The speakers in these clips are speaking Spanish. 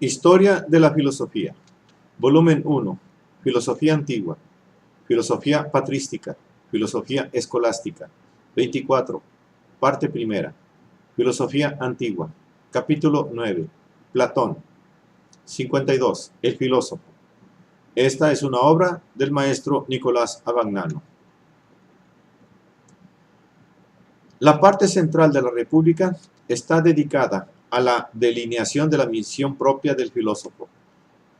Historia de la filosofía. Volumen 1. Filosofía antigua. Filosofía patrística. Filosofía escolástica. 24. Parte primera. Filosofía antigua. Capítulo 9. Platón. 52. El filósofo. Esta es una obra del maestro Nicolás Abagnano. La parte central de la República está dedicada a la delineación de la misión propia del filósofo.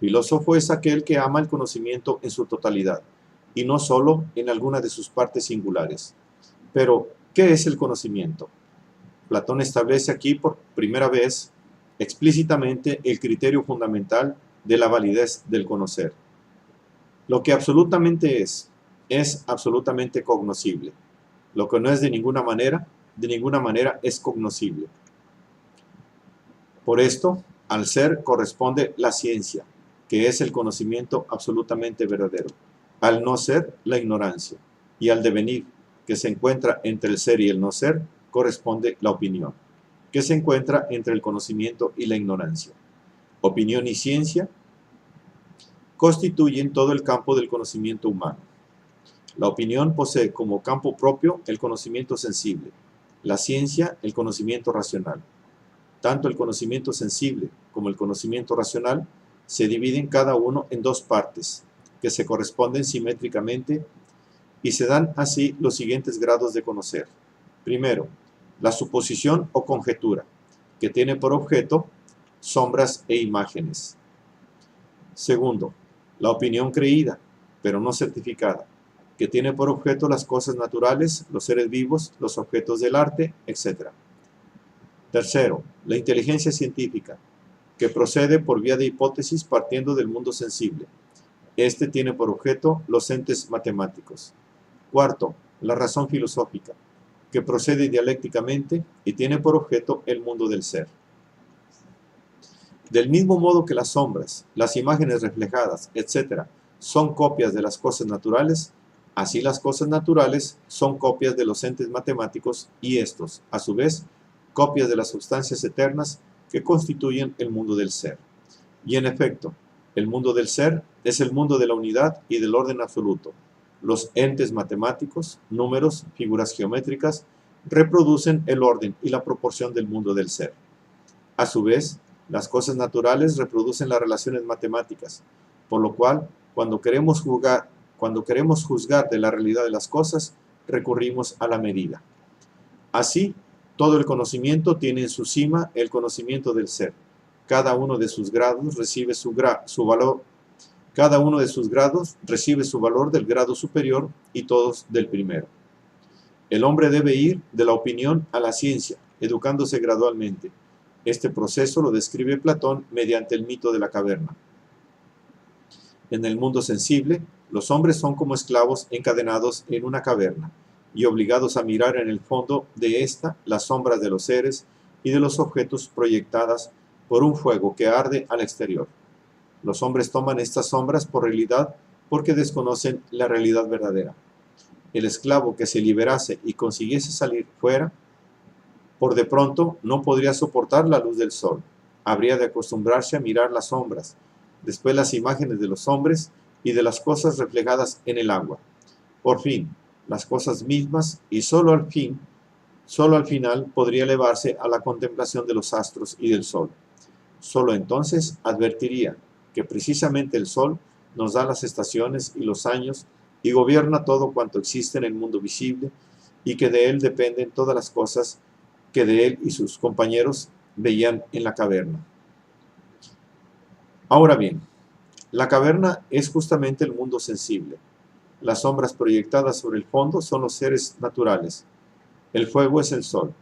Filósofo es aquel que ama el conocimiento en su totalidad, y no solo en alguna de sus partes singulares. Pero, ¿qué es el conocimiento? Platón establece aquí por primera vez explícitamente el criterio fundamental de la validez del conocer. Lo que absolutamente es absolutamente cognoscible. Lo que no es de ninguna manera es cognoscible. Por esto, al ser corresponde la ciencia, que es el conocimiento absolutamente verdadero, al no ser, la ignorancia, y al devenir, que se encuentra entre el ser y el no ser, corresponde la opinión, que se encuentra entre el conocimiento y la ignorancia. Opinión y ciencia constituyen todo el campo del conocimiento humano. La opinión posee como campo propio el conocimiento sensible, la ciencia el conocimiento racional. Tanto el conocimiento sensible como el conocimiento racional se dividen cada uno en dos partes, que se corresponden simétricamente y se dan así los siguientes grados de conocer. Primero, la suposición o conjetura, que tiene por objeto sombras e imágenes. Segundo, la opinión creída, pero no certificada, que tiene por objeto las cosas naturales, los seres vivos, los objetos del arte, etc. Tercero, la inteligencia científica, que procede por vía de hipótesis partiendo del mundo sensible. Este tiene por objeto los entes matemáticos. Cuarto, la razón filosófica, que procede dialécticamente y tiene por objeto el mundo del ser. Del mismo modo que las sombras, las imágenes reflejadas, etc., son copias de las cosas naturales, así las cosas naturales son copias de los entes matemáticos y estos, a su vez, copias de las sustancias eternas que constituyen el mundo del ser. Y en efecto, el mundo del ser es el mundo de la unidad y del orden absoluto. Los entes matemáticos, números, figuras geométricas, reproducen el orden y la proporción del mundo del ser. A su vez, las cosas naturales reproducen las relaciones matemáticas, por lo cual, cuando queremos juzgar de la realidad de las cosas, recurrimos a la medida. Así, todo el conocimiento tiene en su cima el conocimiento del ser. Cada uno de sus grados recibe su valor. Cada uno de sus grados recibe su valor del grado superior y todos del primero. El hombre debe ir de la opinión a la ciencia, educándose gradualmente. Este proceso lo describe Platón mediante el mito de la caverna. En el mundo sensible, los hombres son como esclavos encadenados en una caverna y obligados a mirar en el fondo de ésta las sombras de los seres y de los objetos proyectadas por un fuego que arde al exterior. Los hombres toman estas sombras por realidad porque desconocen la realidad verdadera. El esclavo que se liberase y consiguiese salir fuera, por de pronto no podría soportar la luz del sol. Habría de acostumbrarse a mirar las sombras, después las imágenes de los hombres y de las cosas reflejadas en el agua. Por fin, las cosas mismas y solo al final podría elevarse a la contemplación de los astros y del sol. Solo entonces advertiría que precisamente el sol nos da las estaciones y los años y gobierna todo cuanto existe en el mundo visible y que de él dependen todas las cosas que de él y sus compañeros veían en la caverna. Ahora bien, la caverna es justamente el mundo sensible. Las sombras proyectadas sobre el fondo son los seres naturales. El fuego es el sol.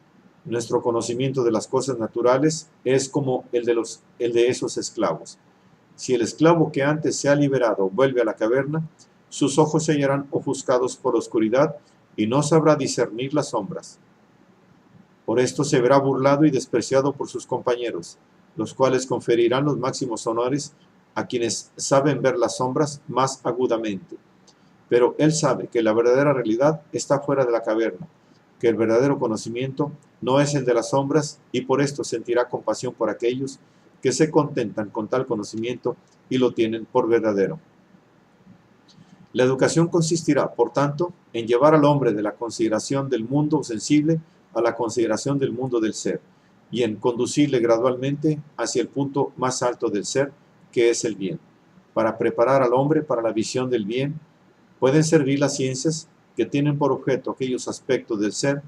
Nuestro conocimiento de las cosas naturales es como el de esos esclavos. Si el esclavo que antes se ha liberado vuelve a la caverna, sus ojos se hallarán ofuscados por la oscuridad y no sabrá discernir las sombras. Por esto se verá burlado y despreciado por sus compañeros, los cuales conferirán los máximos honores a quienes saben ver las sombras más agudamente. Pero él sabe que la verdadera realidad está fuera de la caverna, que el verdadero conocimiento no es el de las sombras y por esto sentirá compasión por aquellos que se contentan con tal conocimiento y lo tienen por verdadero. La educación consistirá, por tanto, en llevar al hombre de la consideración del mundo sensible a la consideración del mundo del ser, y en conducirle gradualmente hacia el punto más alto del ser, que es el bien. Para preparar al hombre para la visión del bien, pueden servir las ciencias que tienen por objeto aquellos aspectos del ser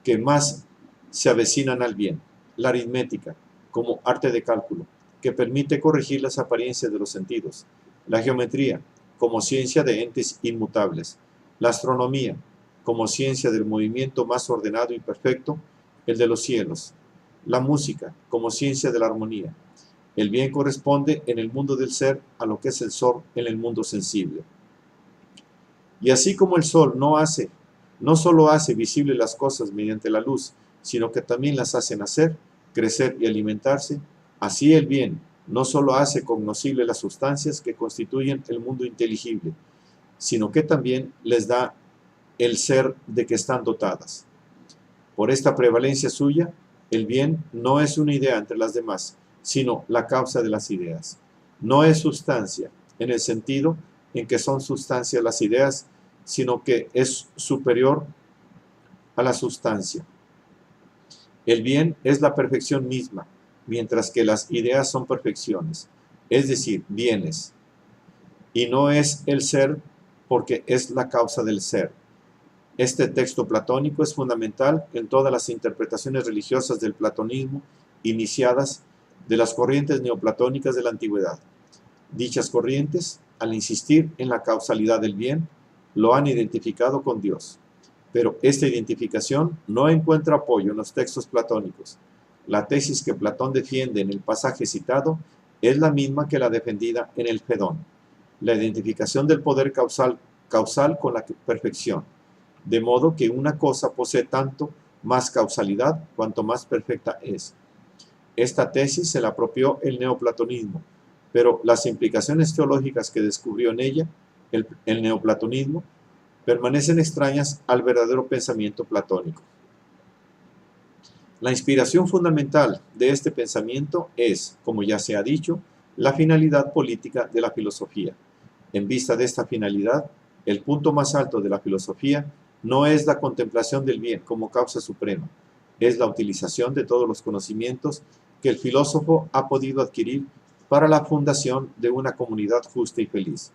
que más se avecinan al bien. La aritmética, como arte de cálculo, que permite corregir las apariencias de los sentidos. La geometría, como ciencia de entes inmutables. La astronomía, como ciencia del movimiento más ordenado y perfecto, el de los cielos. La música, como ciencia de la armonía. El bien corresponde en el mundo del ser a lo que es el sol en el mundo sensible. Y así como el sol no solo hace visibles las cosas mediante la luz, sino que también las hace nacer, crecer y alimentarse, así el bien no solo hace cognoscibles las sustancias que constituyen el mundo inteligible, sino que también les da el ser de que están dotadas. Por esta prevalencia suya, el bien no es una idea entre las demás, sino la causa de las ideas. No es sustancia, en el sentido en que son sustancia las ideas, sino que es superior a la sustancia. El bien es la perfección misma, mientras que las ideas son perfecciones, es decir, bienes, y no es el ser porque es la causa del ser. Este texto platónico es fundamental en todas las interpretaciones religiosas del platonismo iniciadas de las corrientes neoplatónicas de la antigüedad. Dichas corrientes, al insistir en la causalidad del bien, lo han identificado con Dios. Pero esta identificación no encuentra apoyo en los textos platónicos. La tesis que Platón defiende en el pasaje citado es la misma que la defendida en el Fedón, la identificación del poder causal con la perfección, de modo que una cosa posee tanto más causalidad cuanto más perfecta es. Esta tesis se la apropió el neoplatonismo, pero las implicaciones teológicas que descubrió en ella el neoplatonismo permanecen extrañas al verdadero pensamiento platónico. La inspiración fundamental de este pensamiento es, como ya se ha dicho, la finalidad política de la filosofía. En vista de esta finalidad, el punto más alto de la filosofía no es la contemplación del bien como causa suprema, es la utilización de todos los conocimientos que el filósofo ha podido adquirir para la fundación de una comunidad justa y feliz.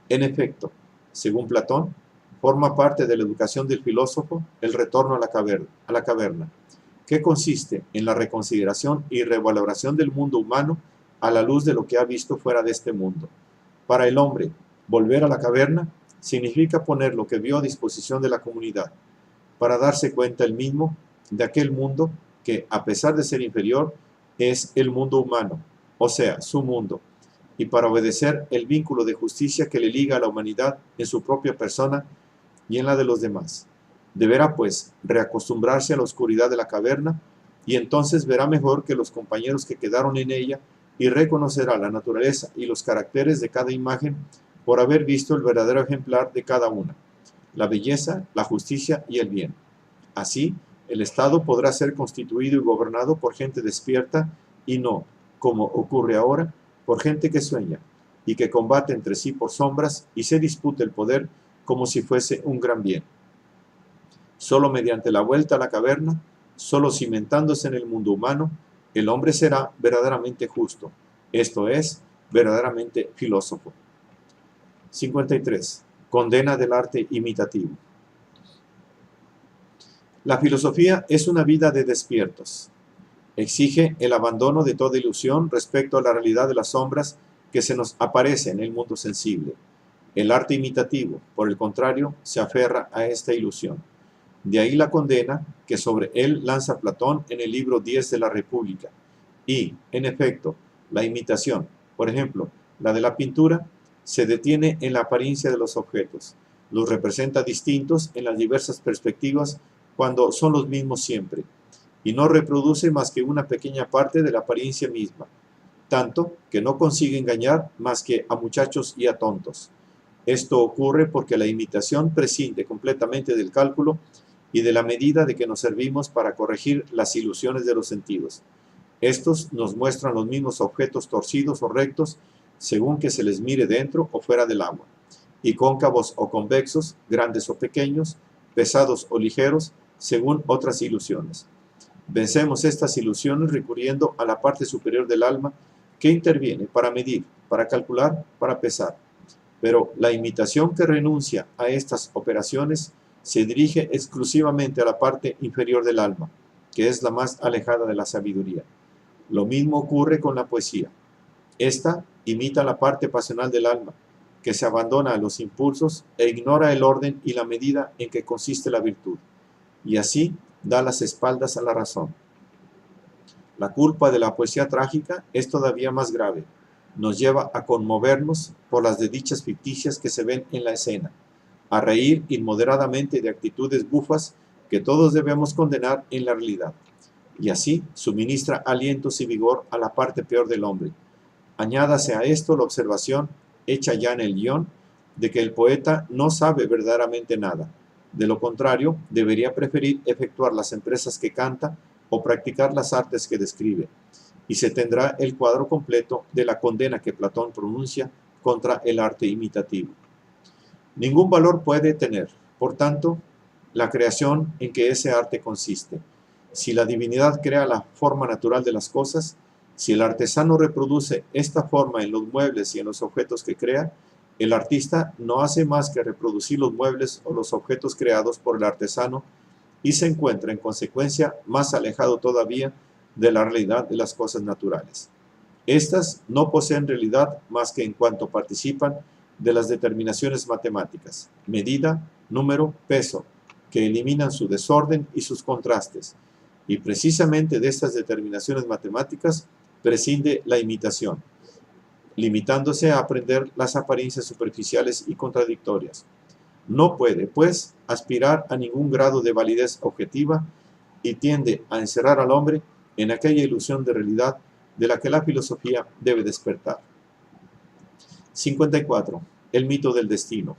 En efecto, según Platón, forma parte de la educación del filósofo el retorno a la caverna, que consiste en la reconsideración y revaloración del mundo humano a la luz de lo que ha visto fuera de este mundo. Para el hombre, volver a la caverna significa poner lo que vio a disposición de la comunidad, para darse cuenta él mismo de aquel mundo que, a pesar de ser inferior, es el mundo humano, o sea, su mundo, y para obedecer el vínculo de justicia que le liga a la humanidad en su propia persona y en la de los demás. Deberá, pues, reacostumbrarse a la oscuridad de la caverna, y entonces verá mejor que los compañeros que quedaron en ella y reconocerá la naturaleza y los caracteres de cada imagen por haber visto el verdadero ejemplar de cada una, la belleza, la justicia y el bien. Así, el Estado podrá ser constituido y gobernado por gente despierta y no, como ocurre ahora, por gente que sueña y que combate entre sí por sombras y se disputa el poder como si fuese un gran bien. Solo mediante la vuelta a la caverna, solo cimentándose en el mundo humano, el hombre será verdaderamente justo, esto es, verdaderamente filósofo. 53. Condena del arte imitativo. La filosofía es una vida de despiertos. Exige el abandono de toda ilusión respecto a la realidad de las sombras que se nos aparece en el mundo sensible. El arte imitativo, por el contrario, se aferra a esta ilusión. De ahí la condena que sobre él lanza Platón en el libro 10 de la República. Y, en efecto, la imitación, por ejemplo, la de la pintura, se detiene en la apariencia de los objetos, los representa distintos en las diversas perspectivas cuando son los mismos siempre, y no reproduce más que una pequeña parte de la apariencia misma, tanto que no consigue engañar más que a muchachos y a tontos. Esto ocurre porque la imitación prescinde completamente del cálculo y de la medida de que nos servimos para corregir las ilusiones de los sentidos. Estos nos muestran los mismos objetos torcidos o rectos según que se les mire dentro o fuera del agua, y cóncavos o convexos, grandes o pequeños, pesados o ligeros, según otras ilusiones. Vencemos estas ilusiones recurriendo a la parte superior del alma que interviene para medir, para calcular, para pesar. Pero la imitación que renuncia a estas operaciones se dirige exclusivamente a la parte inferior del alma, que es la más alejada de la sabiduría. Lo mismo ocurre con la poesía. Esta imita la parte pasional del alma, que se abandona a los impulsos e ignora el orden y la medida en que consiste la virtud, y así da las espaldas a la razón. La culpa de la poesía trágica es todavía más grave. Nos lleva a conmovernos por las desdichas ficticias que se ven en la escena, a reír inmoderadamente de actitudes bufas que todos debemos condenar en la realidad, y así suministra alientos y vigor a la parte peor del hombre. Añádase a esto la observación, hecha ya en el guión, de que el poeta no sabe verdaderamente nada. De lo contrario, debería preferir efectuar las empresas que canta o practicar las artes que describe, y se tendrá el cuadro completo de la condena que Platón pronuncia contra el arte imitativo. Ningún valor puede tener, por tanto, la creación en que ese arte consiste. Si la divinidad crea la forma natural de las cosas, si el artesano reproduce esta forma en los muebles y en los objetos que crea, el artista no hace más que reproducir los muebles o los objetos creados por el artesano y se encuentra en consecuencia más alejado todavía de la realidad de las cosas naturales. Estas no poseen realidad más que en cuanto participan de las determinaciones matemáticas, medida, número, peso, que eliminan su desorden y sus contrastes, y precisamente de estas determinaciones matemáticas prescinde la imitación, limitándose a aprender las apariencias superficiales y contradictorias. No puede, pues, aspirar a ningún grado de validez objetiva y tiende a encerrar al hombre en aquella ilusión de realidad de la que la filosofía debe despertar. 54. El mito del destino.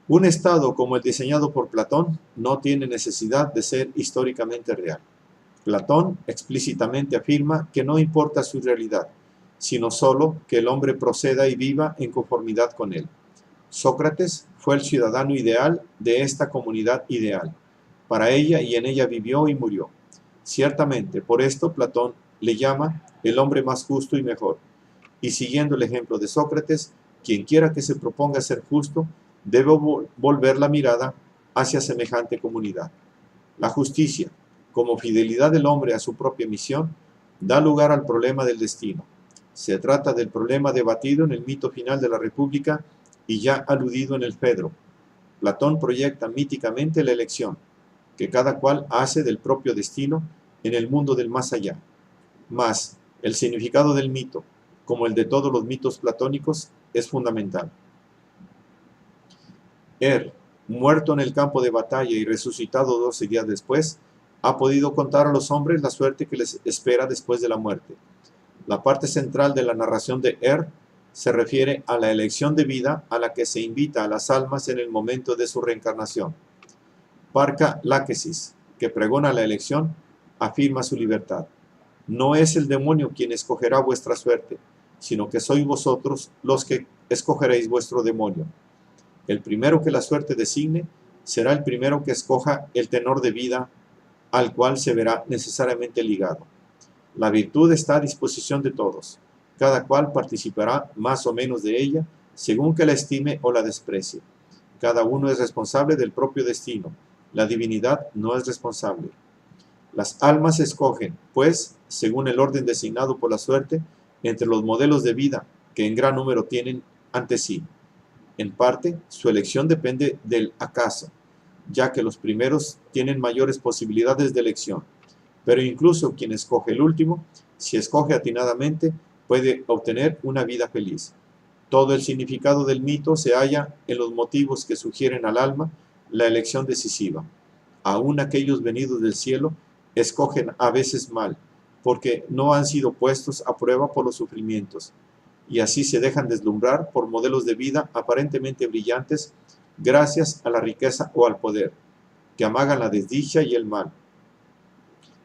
Un estado como el diseñado por Platón no tiene necesidad de ser históricamente real. Platón explícitamente afirma que no importa su realidad, sino solo que el hombre proceda y viva en conformidad con él. Sócrates fue el ciudadano ideal de esta comunidad ideal. Para ella y en ella vivió y murió. Ciertamente, por esto Platón le llama el hombre más justo y mejor. Y siguiendo el ejemplo de Sócrates, quien quiera que se proponga ser justo, debe volver la mirada hacia semejante comunidad. La justicia, como fidelidad del hombre a su propia misión, da lugar al problema del destino. Se trata del problema debatido en el mito final de la República y ya aludido en el Fedro. Platón proyecta míticamente la elección, que cada cual hace del propio destino en el mundo del más allá. Mas, el significado del mito, como el de todos los mitos platónicos, es fundamental. Muerto en el campo de batalla y resucitado 12 días después, ha podido contar a los hombres la suerte que les espera después de la muerte. La parte central de la narración de se refiere a la elección de vida a la que se invita a las almas en el momento de su reencarnación. Parca Láquesis, que pregona la elección, afirma su libertad. No es el demonio quien escogerá vuestra suerte, sino que sois vosotros los que escogeréis vuestro demonio. El primero que la suerte designe será el primero que escoja el tenor de vida al cual se verá necesariamente ligado. La virtud está a disposición de todos. Cada cual participará más o menos de ella, según que la estime o la desprecie. Cada uno es responsable del propio destino. La divinidad no es responsable. Las almas escogen, pues, según el orden designado por la suerte, entre los modelos de vida que en gran número tienen ante sí. En parte, su elección depende del acaso, ya que los primeros tienen mayores posibilidades de elección. Pero incluso quien escoge el último, si escoge atinadamente, puede obtener una vida feliz. Todo el significado del mito se halla en los motivos que sugieren al alma la elección decisiva. Aún aquellos venidos del cielo escogen a veces mal, porque no han sido puestos a prueba por los sufrimientos, y así se dejan deslumbrar por modelos de vida aparentemente brillantes gracias a la riqueza o al poder, que amagan la desdicha y el mal.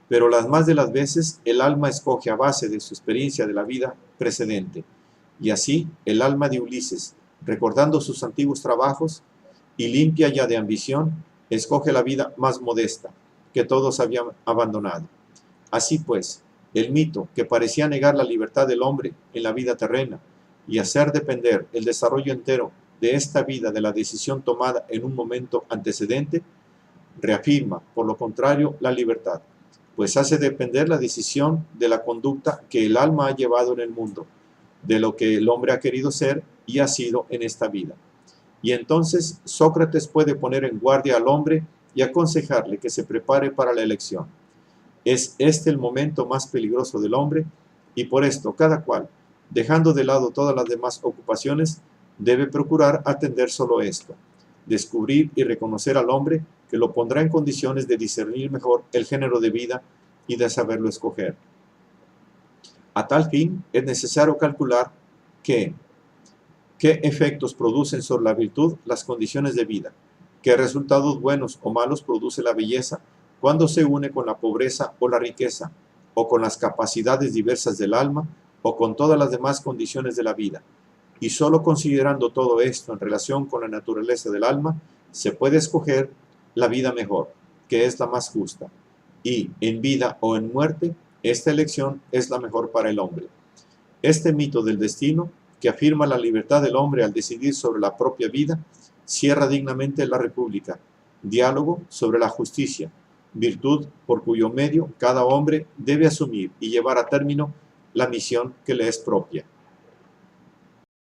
pero las más de las veces el alma escoge a base de su experiencia de la vida precedente. Y así el alma de Ulises, recordando sus antiguos trabajos y limpia ya de ambición, escoge la vida más modesta, que todos habían abandonado. Así pues, el mito, que parecía negar la libertad del hombre en la vida terrena y hacer depender el desarrollo entero de esta vida de la decisión tomada en un momento antecedente, reafirma, por lo contrario, la libertad, pues hace depender la decisión de la conducta que el alma ha llevado en el mundo, de lo que el hombre ha querido ser y ha sido en esta vida. Y entonces Sócrates puede poner en guardia al hombre y aconsejarle que se prepare para la elección. Es este el momento más peligroso del hombre, y por esto cada cual, dejando de lado todas las demás ocupaciones, debe procurar atender solo esto, descubrir y reconocer al hombre, que lo pondrá en condiciones de discernir mejor el género de vida y de saberlo escoger. A tal fin, es necesario calcular qué efectos producen sobre la virtud las condiciones de vida, qué resultados buenos o malos produce la belleza cuando se une con la pobreza o la riqueza, o con las capacidades diversas del alma, o con todas las demás condiciones de la vida. Y solo considerando todo esto en relación con la naturaleza del alma, se puede escoger la vida mejor, que es la más justa. Y, en vida o en muerte, esta elección es la mejor para el hombre. Este mito del destino, que afirma la libertad del hombre al decidir sobre la propia vida, cierra dignamente la República, diálogo sobre la justicia, virtud por cuyo medio cada hombre debe asumir y llevar a término la misión que le es propia.